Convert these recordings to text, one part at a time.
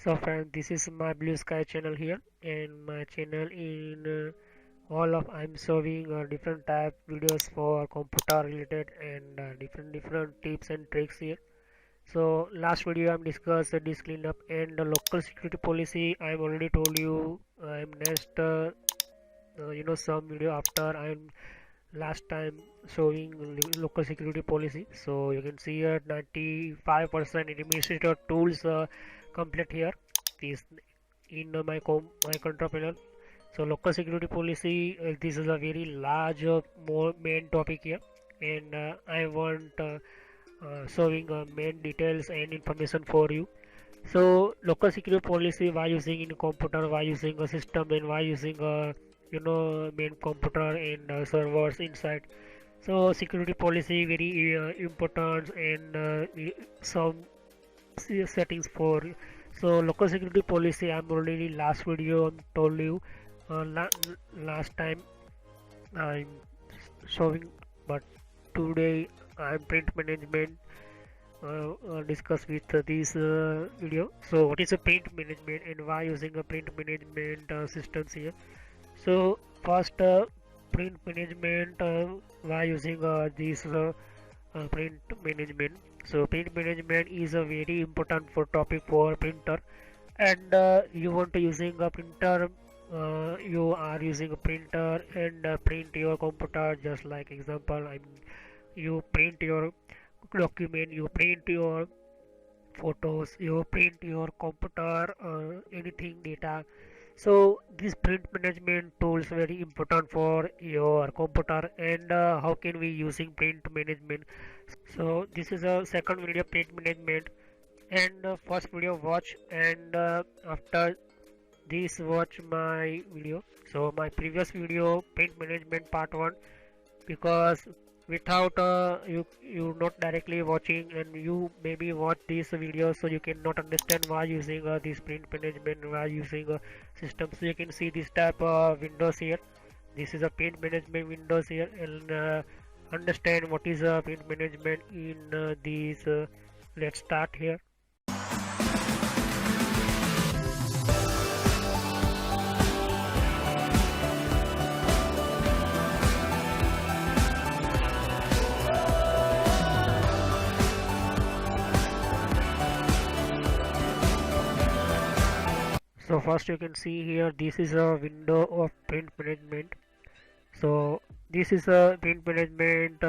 So friend, this is my Blue Sky channel here, and my channel in all of I'm showing different type videos for computer related and different tips and tricks here. So last video I'm discussed disk cleanup and the local security policy. I've already told you I'm next some video after I'm last time showing local security policy. So you can see here 95% administrator tools complete here. This in my control panel. So local security policy, this is a very large more main topic here, and I want showing main details and information for you. So local security policy, why using in computer, why using a system, and why using a main computer and servers inside. So security policy very important, and some settings for. So local security policy, I'm already last video told you last time I'm showing, but today I'm print management discuss with this video. So what is a print management and why using a print management systems here? So first, print management, why using this print management. So print management is a very important for topic for printer, and you want to using a printer, you are using a printer and print your computer. Just like example, you print your document, you print your photos, you print your computer, anything data. So this print management tools very important for your computer, and how can we using print management. So this is a second video, print management, and first video watch, and after this watch my video. So my previous video, print management part 1, because without you not directly watching, and you maybe watch this video, so you cannot understand why using this print management, why using a system. So you can see this type of windows here. This is a print management windows here, and understand what is print management in these. Let's start here. So first you can see here, this is a window of print management. So this is a print management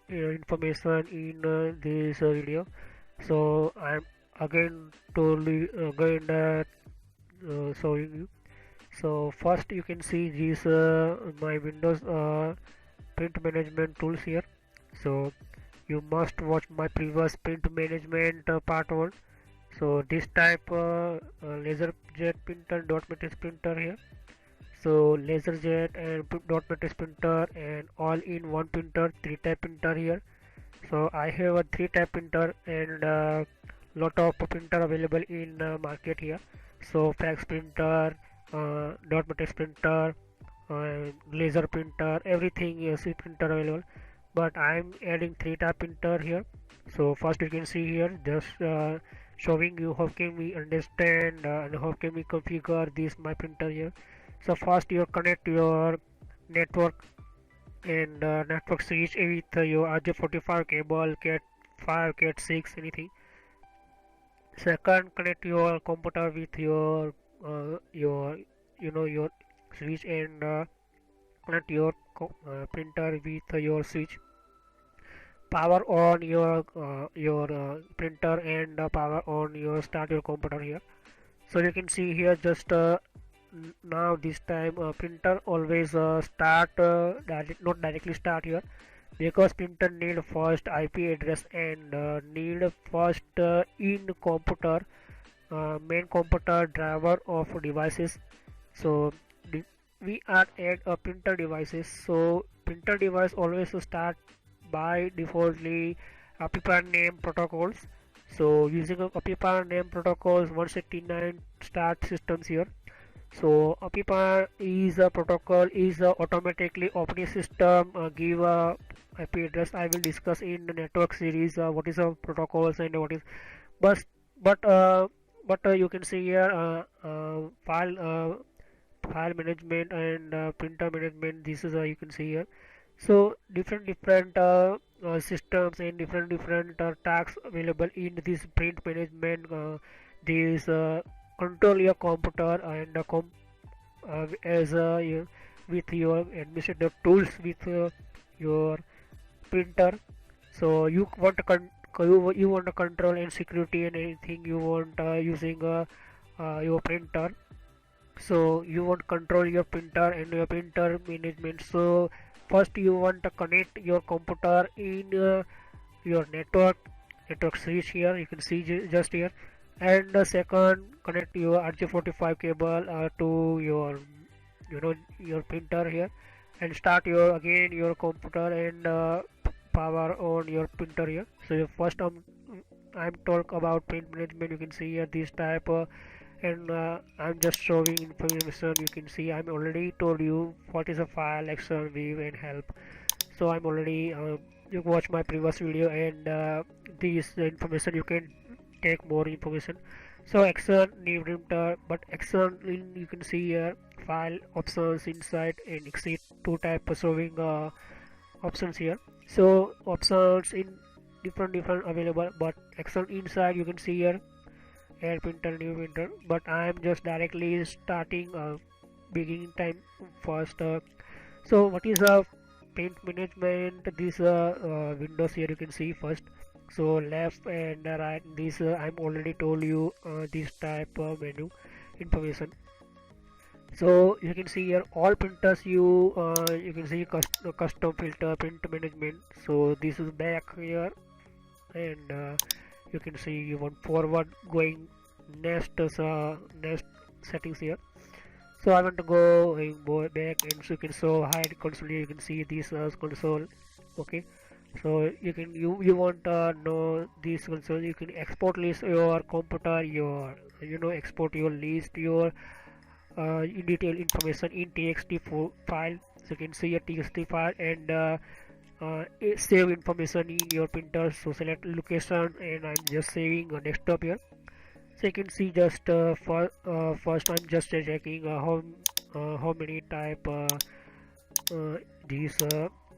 information in this video. So I'm again totally again showing you. So first you can see this my Windows print management tools here. So you must watch my previous print management part 1. So this type LaserJet printer, dot matrix printer here. So LaserJet and dot matrix printer and all in one printer, 3 type printer here. So I have a 3 type printer, and lot of printer available in market here. So fax printer, dot matrix printer, laser printer, everything is printer available. But I'm adding 3 type printer here. So first you can see here, just showing you how can we understand and how can we configure this my printer here. So first you connect your network, and network switch with your RJ45 cable, Cat5, Cat6, anything. Second, connect your computer with your your switch, and connect your printer with your switch. Power on your printer, and power on your start your computer here. So you can see here, just now this time printer always start not directly start here, because printer need first IP address, and need first in computer main computer driver of devices. So we are add a printer devices. So printer device always start by defaultly API name protocols. So using API name protocols 169 start systems here. So API is a protocol, is automatically operating system give a IP address. I will discuss in the network series what is a protocols and what is, but but but you can see here file management and printer management. This is you can see here. So different systems and different tasks available in this print management. These control your computer and as with your administrative tools with your printer. So you want to control and security and anything you want using your printer. So you want to control your printer and your printer management. So first you want to connect your computer in your network switch here, you can see just here. And second, connect your RJ45 cable to your your printer here, and start your computer and power on your printer here. So first I'm talk about print management. You can see here this type and I'm just showing information. You can see I'm already told you what is a file, action, view and help. So I'm already you watch my previous video, and this information you can take more information. So action, new printer, but action in you can see here file, options, inside and exit, two type of showing options here. So options in different available, but action inside you can see here air printer, new printer, but I am just directly starting beginning time first. So what is print management? This windows here you can see first. So left and right, this I'm already told you this type of menu information. So you can see here all printers you can see custom filter, print management. So this is back here, and you can see you want forward going next settings here. So I want to go back, and so you can show hide console. You can see this console. Okay, so you want to know this console. You can export list your computer, your export your list, your in detail information in txt file. So you can see a txt file and save information in your printer. So select location, and I'm just saving a desktop here. So you can see just first I'm just checking how many type these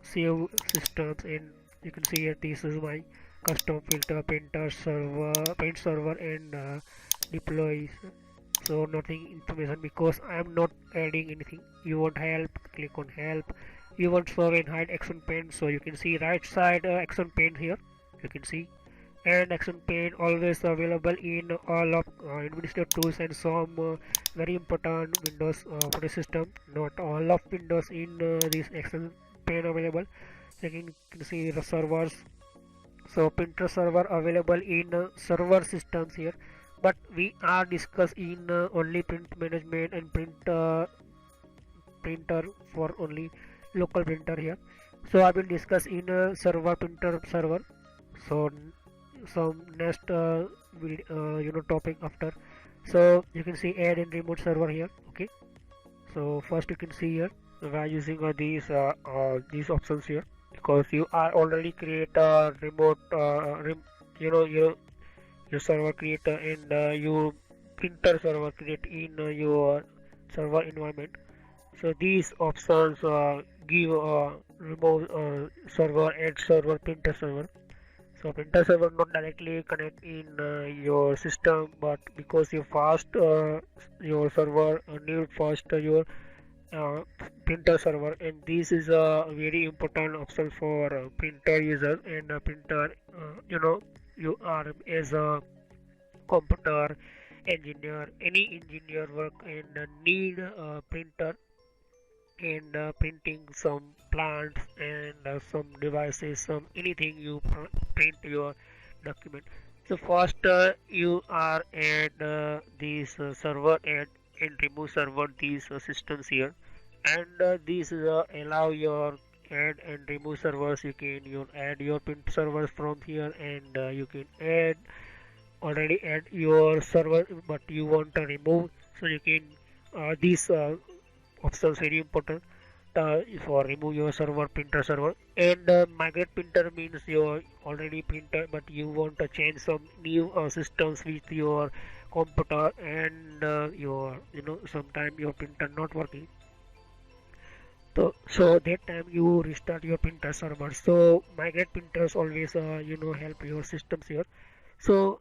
save systems, and you can see here this is my custom filter, printer server, print server and deploys. So nothing information because I am not adding anything. You want help, click on help. You want show and hide action pane, so you can see right side action pane here, you can see. And action pane always available in all of administrative tools and some very important Windows operating system. Not all of Windows in this action pane available. So you can see the servers. So printer server available in server systems here, but we are discuss in only print management and printer for only local printer here. So I will discuss in server, printer server. So some next topic after. So you can see add and remote server here. Okay, so first you can see here we are using these options here, because you are already create a remote your server creator and your printer server create in your server environment. So these options give remote server, add server, printer server. So printer server not directly connect in your system, but because you fast your server need first your uh, printer server, and this is a very important option for printer user and printer. You are as a computer engineer, any engineer work and need a printer and printing some plants and some devices, some anything you print your document. So first you are at this server and remove server these systems here, and these allow your add and remove servers. You can add your print servers from here, and you can already add your server but you want to remove, so you can these options very important for remove your server, printer server. And migrate printer means your already printer but you want to change some new systems with your computer and your sometime your printer not working. So that time you restart your printer server. So migrate printers always help your systems here. So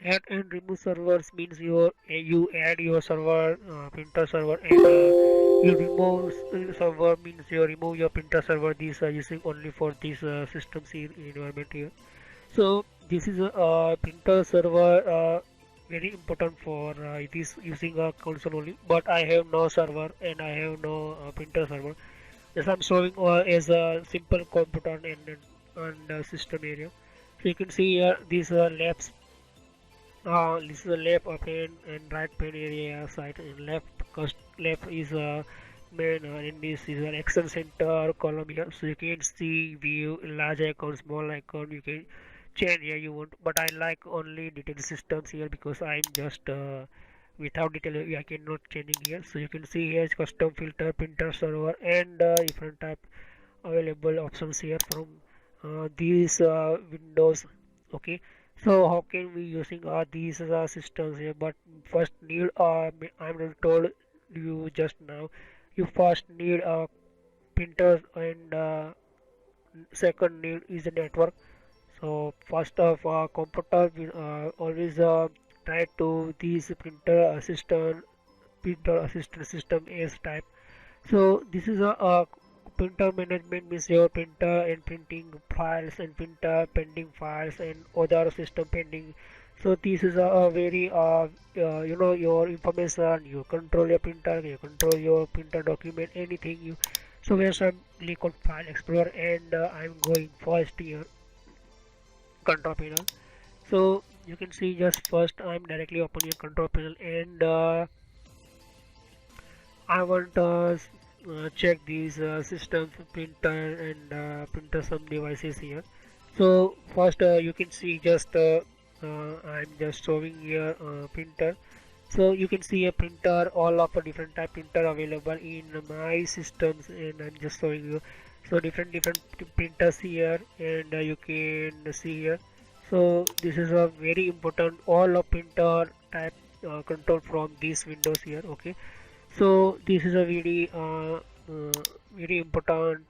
add and remove servers means you add your server printer server, and you remove server means you remove your printer server. These are using only for these systems here environment here. So this is a printer server, very important for this using a console only. But I have no server and I have no printer server. Yes, I'm showing as a simple computer and system area. So you can see here these labs. This is the left pane and right pane area side. And left is main, and this is an action center column here. So you can see view, large icon, small icon. You can change here you want, but I like only detail systems here because I'm just without detail I cannot changing here. So you can see here is custom filter, printer server, and different type available options here from these windows. Okay, so how can we using these systems here? But first need I'm told you just now, you first need a printer, and second need is a network. So first of computer will always try to these printer assistant system as type. So this is a printer management means your printer and printing files and printer pending files and other system pending. So this is a very your information. You control your printer, you control your printer document, anything you. So where's some click on file explorer, and I'm going first here control panel. So you can see just first I'm directly open your control panel, and I want check these systems printer and printer some devices here. So first you can see just I'm just showing here printer. So you can see a printer, all of a different type printer available in my systems, and I'm just showing you. So different printers here, and you can see here. So this is a very important all of printer type control from these windows here. Okay, so this is a very very important